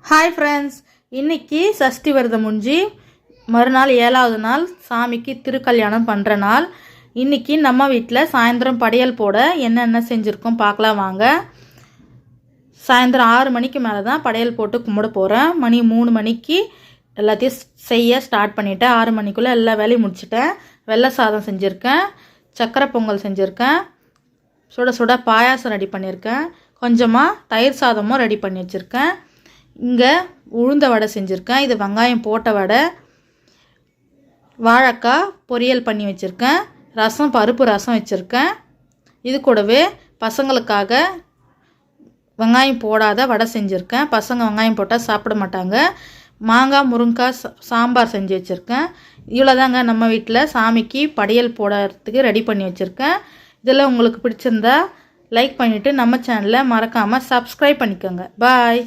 Hi friends, இன்றைக்கி சஷ்டி விரதம் முடிஞ்சு மறுநாள் 7வது நாள் சாமிக்கு திருக்கல்யாணம் பண்ணுற நாள். இன்றைக்கி நம்ம வீட்டில் சாயந்தரம் படையல் போட என்னென்ன செஞ்சுருக்கோம் பார்க்கலாம் வாங்க. சாயந்தரம் 6 மணிக்கு மேலே தான் படையல் போட்டு கும்பிட போகிறேன். மணி 3 மணிக்கு எல்லாத்தையும் செய்ய ஸ்டார்ட் பண்ணிவிட்டேன். 6 மணிக்குள்ளே எல்லா வேலையும் முடிச்சிட்டேன். வெள்ளை சாதம் செஞ்சுருக்கேன், சக்கரை பொங்கல் செஞ்சுருக்கேன், சுட சுட பாயாசம் ரெடி பண்ணியிருக்கேன், கொஞ்சமாக தயிர் சாதமும் ரெடி பண்ணி வச்சுருக்கேன். இங்கே உளுந்த வடை செஞ்சுருக்கேன். இது வெங்காயம் போட்ட வடை. வாழைக்காய் பொரியல் பண்ணி வச்சுருக்கேன். ரசம், பருப்பு ரசம் வச்சுருக்கேன். இது கூடவே பசங்களுக்காக வெங்காயம் போடாத வடை செஞ்சுருக்கேன். பசங்க வெங்காயம் போட்டால் சாப்பிட மாட்டாங்க. மாங்காய் முருங்காய் சாம்பார் செஞ்சு வச்சுருக்கேன். இவ்வளோதாங்க நம்ம வீட்டில் சாமிக்கு படையல் போடுறதுக்கு ரெடி பண்ணி வச்சுருக்கேன். இதில் உங்களுக்கு பிடிச்சிருந்தா லைக் பண்ணிவிட்டு நம்ம சேனலை மறக்காமல் சப்ஸ்கிரைப் பண்ணிக்கோங்க. பாய்.